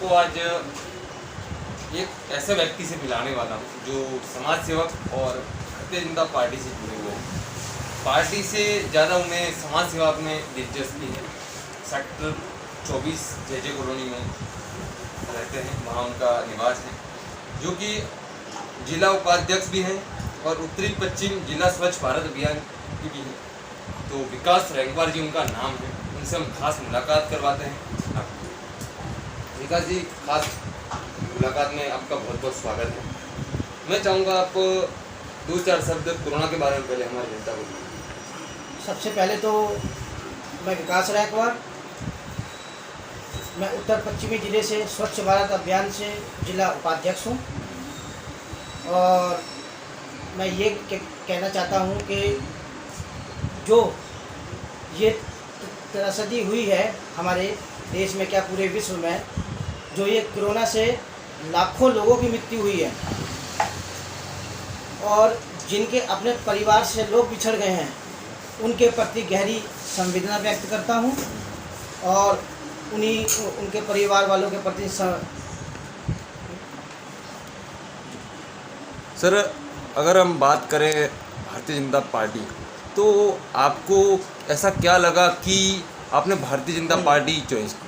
आपको आज एक ऐसे व्यक्ति से मिलाने वाला हूँ जो समाज सेवक और भारतीय जनता पार्टी से जुड़े हुए हैं। पार्टी से ज़्यादा उन्हें समाज सेवा में दिलचस्पी है। सेक्टर 24 जे कॉलोनी में रहते हैं, वहाँ उनका निवास है, जो कि जिला उपाध्यक्ष भी हैं और उत्तरी पश्चिम जिला स्वच्छ भारत अभियान की भी है। तो विकास रैंकवार जी उनका नाम है, उनसे हम खास मुलाकात करवाते हैं। विकास जी, खास मुलाकात में आपका बहुत बहुत स्वागत है। मैं चाहूँगा आप 2-4 शब्द कोरोना के बारे में पहले हमारी जनता को बताइए। सबसे पहले तो मैं विकास रैंकवार, मैं उत्तर पश्चिमी जिले से स्वच्छ भारत अभियान से जिला उपाध्यक्ष हूँ। और मैं ये कहना चाहता हूँ कि जो ये त्रासदी हुई है हमारे देश में, क्या पूरे विश्व में, जो ये कोरोना से लाखों लोगों की मृत्यु हुई है और जिनके अपने परिवार से लोग बिछड़ गए हैं, उनके प्रति गहरी संवेदना व्यक्त करता हूँ और उनके परिवार वालों के प्रति सर, अगर हम बात करें भारतीय जनता पार्टी, तो आपको ऐसा क्या लगा कि आपने भारतीय जनता पार्टी चॉइस की?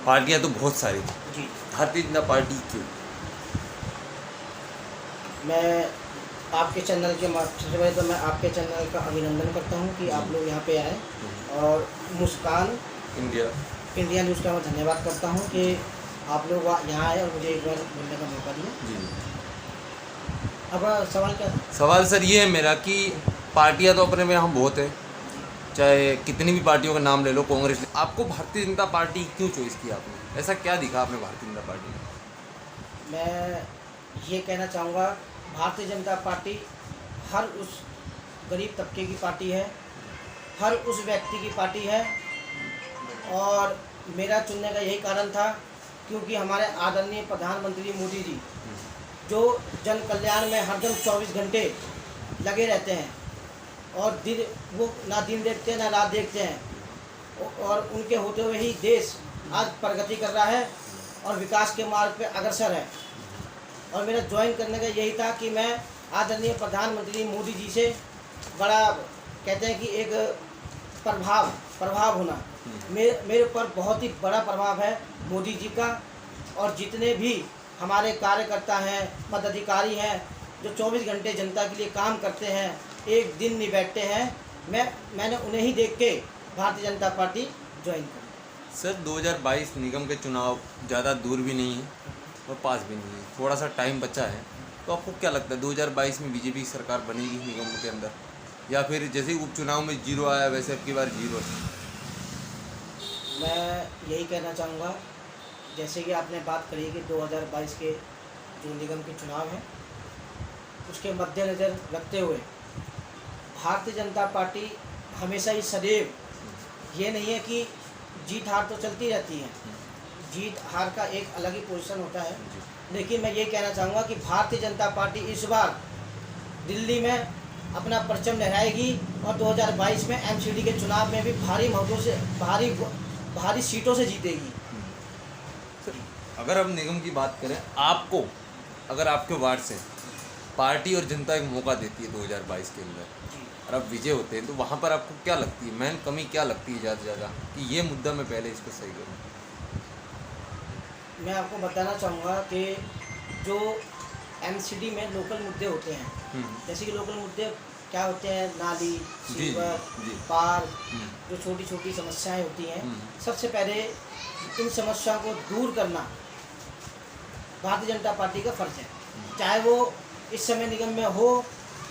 पार्टियां तो बहुत सारी थी, भारतीय जनता पार्टी क्यों? मैं आपके चैनल के सबसे पहले तो मैं आपके चैनल का अभिनंदन करता हूं कि आप लोग यहाँ पे आए और मुस्कान इंडिया न्यूज़ का मैं धन्यवाद करता हूं कि आप लोग यहाँ आए और मुझे एक बार बोलने का मौका दिया। जी, अब सवाल क्या था? सवाल सर ये है मेरा कि पार्टियां तो अपने में यहाँ बहुत है, चाहे कितनी भी पार्टियों का नाम ले लो, कांग्रेस, आपको भारतीय जनता पार्टी क्यों चॉइस किया आपने? ऐसा क्या दिखा आपने भारतीय जनता पार्टी में? मैं ये कहना चाहूँगा, भारतीय जनता पार्टी हर उस गरीब तबके की पार्टी है, हर उस व्यक्ति की पार्टी है। और मेरा चुनने का यही कारण था क्योंकि हमारे आदरणीय प्रधानमंत्री मोदी जी जो जन कल्याण में हरदम 24 घंटे लगे रहते हैं और वो ना दिन देखते हैं ना रात देखते हैं, और उनके होते हुए ही देश आज प्रगति कर रहा है और विकास के मार्ग पे अग्रसर है। और मेरा ज्वाइन करने का यही था कि मैं आदरणीय प्रधानमंत्री मोदी जी से बड़ा, कहते हैं कि एक प्रभाव होना, मेरे ऊपर बहुत ही बड़ा प्रभाव है मोदी जी का। और जितने भी हमारे कार्यकर्ता हैं, पदाधिकारी हैं, जो 24 घंटे जनता के लिए काम करते हैं, एक दिन नहीं बैठते हैं, मैंने उन्हें ही देख के भारतीय जनता पार्टी ज्वाइन की। सर, 2022 निगम के चुनाव ज़्यादा दूर भी नहीं है और पास भी नहीं है, थोड़ा सा टाइम बचा है, तो आपको क्या लगता है 2022 में बीजेपी की सरकार बनेगी निगम के अंदर, या फिर जैसे ही उपचुनाव में 0 आया वैसे अब की बार 0? मैं यही कहना चाहूँगा, जैसे कि आपने बात करी कि 2022 के जो निगम के चुनाव हैं उसके मद्देनज़र रखते हुए भारतीय जनता पार्टी हमेशा ही सदैव, ये नहीं है कि जीत हार तो चलती रहती है, जीत हार का एक अलग ही पोजीशन होता है, लेकिन मैं ये कहना चाहूँगा कि भारतीय जनता पार्टी इस बार दिल्ली में अपना परचम लहराएगी और 2022 में एमसीडी के चुनाव में भी भारी मतों से, भारी सीटों से जीतेगी। अगर हम निगम की बात करें, आपको अगर आपके वार्ड से पार्टी और जनता एक मौका देती है 2022 के अंदर और आप विजय होते हैं, तो वहाँ पर आपको क्या लगती है, मेन कमी क्या लगती है ज़्यादा से ज़्यादा कि ये मुद्दा मैं पहले इसको सही करूँ? मैं आपको बताना चाहूँगा कि जो एमसीडी में लोकल मुद्दे होते हैं, जैसे कि लोकल मुद्दे क्या होते हैं, नाली, सीवर, पार्क, जो छोटी छोटी समस्याएं होती हैं, सबसे पहले इन समस्याओं को दूर करना भारतीय जनता पार्टी का फर्ज है, चाहे वो इस समय निगम में हो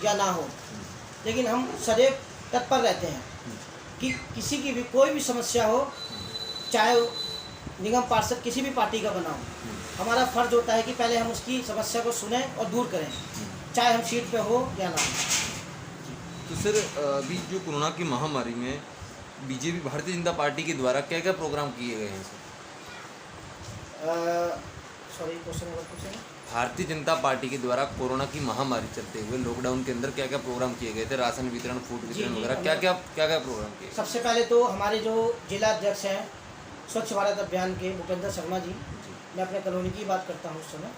या ना हो। लेकिन हम सदैव तत्पर रहते हैं कि किसी की भी कोई भी समस्या हो, चाहे निगम पार्षद किसी भी पार्टी का बना हो, हमारा फर्ज होता है कि पहले हम उसकी समस्या को सुनें और दूर करें, चाहे हम सीट पे हो या ना हो। तो सर, अभी जो कोरोना की महामारी में बीजेपी भारतीय जनता पार्टी के द्वारा क्या क्या प्रोग्राम किए गए हैं सर? सॉरी, क्वेश्चन नंबर पूछें। भारतीय जनता पार्टी के द्वारा कोरोना की महामारी चलते हुए लॉकडाउन के अंदर क्या क्या प्रोग्राम किए गए थे? राशन वितरण, फूड वितरण वगैरह, क्या क्या प्रोग्राम किए? सबसे पहले तो हमारे जो जिला अध्यक्ष हैं स्वच्छ भारत अभियान के भूपेंद्र शर्मा जी, मैं अपने कॉलोनी की बात करता हूँ उस समय।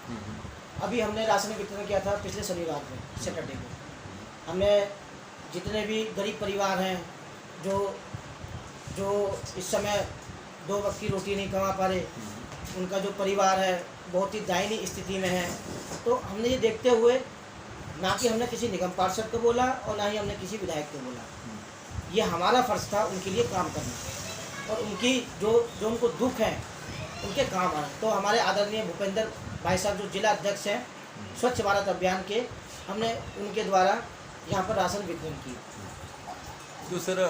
अभी हमने राशन वितरण किया था पिछले शनिवार को, सैटरडे को। हमने जितने भी गरीब परिवार हैं जो जो इस समय 2 वक्त की रोटी नहीं कमा पा रहे, उनका जो परिवार है बहुत ही दयनीय स्थिति में है, तो हमने ये देखते हुए ना कि हमने किसी निगम पार्षद को बोला और ना ही हमने किसी विधायक को बोला, ये हमारा फर्ज था उनके लिए काम करना और उनकी जो उनको दुख है उनके काम आना। तो हमारे आदरणीय भूपेंद्र भाई साहब जो जिला अध्यक्ष हैं स्वच्छ भारत अभियान के, हमने उनके द्वारा यहाँ पर राशन वितरण की। तो सर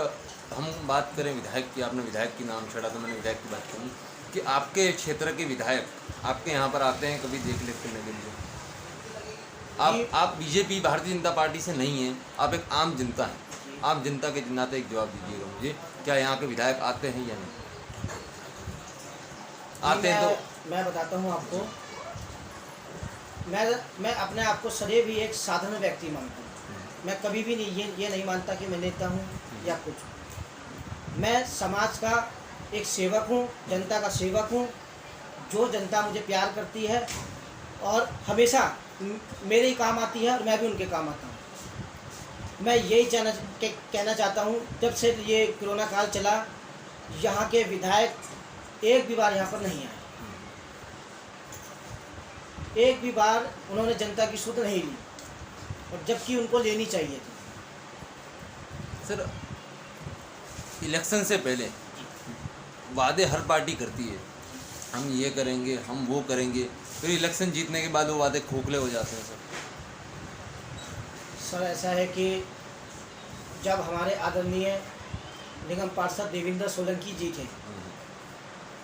हम बात करें विधायक की, आपने विधायक की नाम छेड़ा तो मैंने विधायक की बात करूँ कि आपके क्षेत्र के विधायक आपके यहाँ पर आते हैं कभी देख लेख करने के लिए? आप बीजेपी भारतीय जनता पार्टी से नहीं हैं, आप एक आम जनता हैं, आम जनता के नाते एक जवाब दीजिएगा मुझे, क्या यहाँ के विधायक आते हैं या नहीं आते हैं? तो मैं बताता हूँ आपको, मैं अपने आप को सदैव ही एक साधारण व्यक्ति मानता हूँ। मैं कभी भी ये नहीं मानता कि मैं नेता हूँ या कुछ। मैं समाज का एक सेवक हूँ, जनता का सेवक हूँ। जो जनता मुझे प्यार करती है और हमेशा मेरे ही काम आती है और मैं भी उनके काम आता हूँ। मैं यही कहना चाहता हूँ, जब से ये कोरोना काल चला, यहाँ के विधायक एक भी बार यहाँ पर नहीं आए, एक भी बार उन्होंने जनता की सुध नहीं ली, और जबकि उनको लेनी चाहिए थी। सर इलेक्शन से पहले वादे हर पार्टी करती है, हम ये करेंगे, हम वो करेंगे, फिर इलेक्शन जीतने के बाद वो वादे खोखले हो जाते हैं। सर ऐसा है कि जब हमारे आदरणीय निगम पार्षद देवेंद्र सोलंकी जी थे,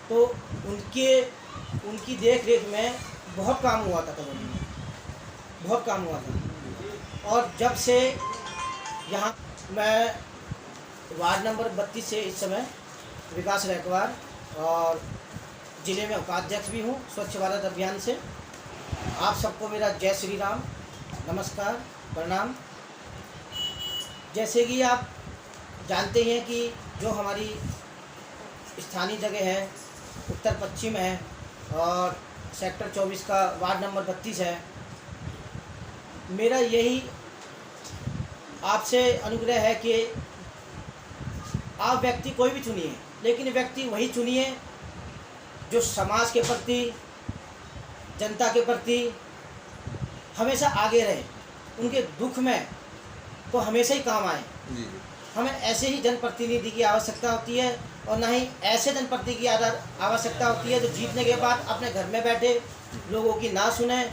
तो उनकी देख रेख में बहुत काम हुआ था, कॉलोनी में बहुत काम हुआ था। और जब से यहाँ मैं वार्ड नंबर 32 से इस समय विकास रैकवार और ज़िले में उपाध्यक्ष भी हूँ स्वच्छ भारत अभियान से। आप सबको मेरा जय श्री राम, नमस्कार, प्रणाम। जैसे कि आप जानते हैं कि जो हमारी स्थानीय जगह है उत्तर पश्चिम है और सेक्टर 24 का वार्ड नंबर 32 है। मेरा यही आपसे अनुग्रह है कि आप व्यक्ति कोई भी चुनिए, लेकिन व्यक्ति वही चुनिए जो समाज के प्रति, जनता के प्रति हमेशा आगे रहे, उनके दुख में तो हमेशा ही काम आए। हमें ऐसे ही जनप्रतिनिधि की आवश्यकता होती है और ना ही ऐसे जनप्रतिनिधि की आवश्यकता होती है जो जीतने के बाद अपने घर में बैठे लोगों की ना सुने,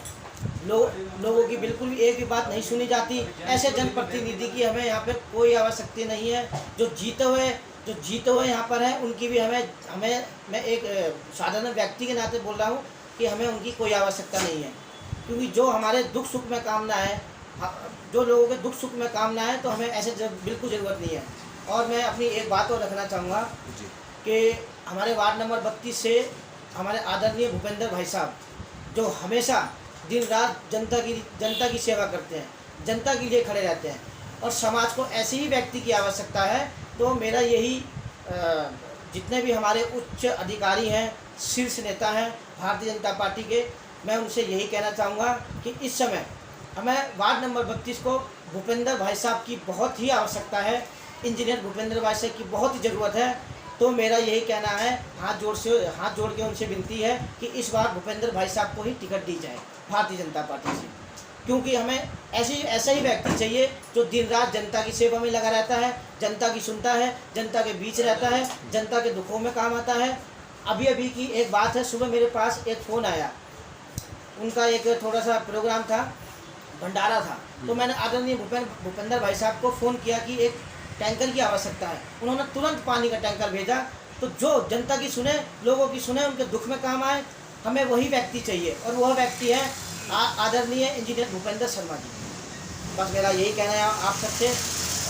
लोगों की बिल्कुल भी एक भी बात नहीं सुनी जाती। ऐसे जनप्रतिनिधि की हमें यहाँ पर कोई आवश्यकता नहीं है। जो जीते हुए यहाँ पर हैं, उनकी भी हमें मैं एक साधारण व्यक्ति के नाते बोल रहा हूँ कि हमें उनकी कोई आवश्यकता नहीं है, क्योंकि जो हमारे दुख सुख में काम ना है, जो लोगों के दुख सुख में काम ना है, तो हमें ऐसे बिल्कुल ज़रूरत नहीं है। और मैं अपनी एक बात और रखना चाहूँगा कि हमारे वार्ड नंबर 32 से हमारे आदरणीय भूपेंद्र भाई साहब जो हमेशा दिन रात जनता की सेवा करते हैं, जनता के लिए खड़े रहते हैं, और समाज को ऐसे ही व्यक्ति की आवश्यकता है। तो मेरा यही जितने भी हमारे उच्च अधिकारी हैं, शीर्ष नेता हैं भारतीय जनता पार्टी के, मैं उनसे यही कहना चाहूँगा कि इस समय हमें वार्ड नंबर 32 को भूपेंद्र भाई साहब की बहुत ही आवश्यकता है, इंजीनियर भूपेंद्र भाई साहब की बहुत ही ज़रूरत है। तो मेरा यही कहना है, हाथ जोड़ के उनसे विनती है कि इस बार भूपेंद्र भाई साहब को ही टिकट दी जाए भारतीय जनता पार्टी से, क्योंकि हमें ऐसा ही व्यक्ति चाहिए जो दिन रात जनता की सेवा में लगा रहता है, जनता की सुनता है, जनता के बीच रहता है, जनता के दुखों में काम आता है। अभी की एक बात है, सुबह मेरे पास एक फ़ोन आया, उनका एक थोड़ा सा प्रोग्राम था, भंडारा था, तो मैंने आदरणीय भूपेंद्र भाई साहब को फ़ोन किया कि एक टैंकर की आवश्यकता है। उन्होंने तुरंत पानी का टैंकर भेजा। तो जो जनता की सुने, लोगों की सुने, उनके दुख में काम आए, हमें वही व्यक्ति चाहिए, और वह व्यक्ति है आदरणीय इंजीनियर भूपेंद्र शर्मा जी। बस मेरा यही कहना है आप सबसे,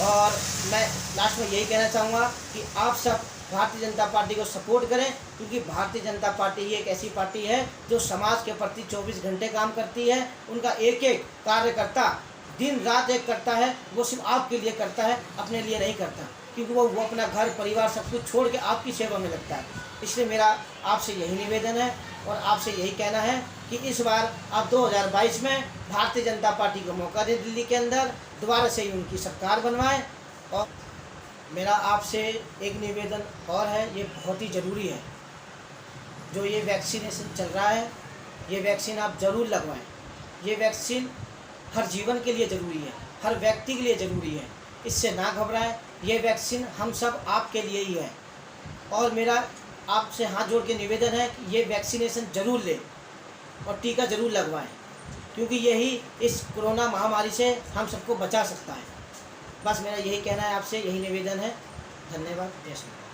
और मैं लास्ट में यही कहना चाहूँगा कि आप सब भारतीय जनता पार्टी को सपोर्ट करें, क्योंकि भारतीय जनता पार्टी ही एक ऐसी पार्टी है जो समाज के प्रति 24 घंटे काम करती है। उनका एक एक कार्यकर्ता दिन रात एक करता है, वो सिर्फ आपके लिए करता है, अपने लिए नहीं करता, क्योंकि वो अपना घर परिवार सब कुछ छोड़ के आपकी सेवा में लगता है। इसलिए मेरा आपसे यही निवेदन है और आपसे यही कहना है कि इस बार आप 2022 में भारतीय जनता पार्टी को मौका दें, दिल्ली के अंदर दोबारा से ही उनकी सरकार बनवाएं। और मेरा आपसे एक निवेदन और है, ये बहुत ही ज़रूरी है, जो ये वैक्सीनेशन चल रहा है, ये वैक्सीन आप ज़रूर लगवाएं। ये वैक्सीन हर जीवन के लिए ज़रूरी है, हर व्यक्ति के लिए ज़रूरी है, इससे ना घबराएं। ये वैक्सीन हम सब आपके लिए ही है और मेरा आपसे हाथ जोड़ के निवेदन है कि ये वैक्सीनेशन ज़रूर लें और टीका ज़रूर लगवाएं, क्योंकि यही इस कोरोना महामारी से हम सबको बचा सकता है। बस मेरा यही कहना है आपसे, यही निवेदन है। धन्यवाद। जय श्री राम।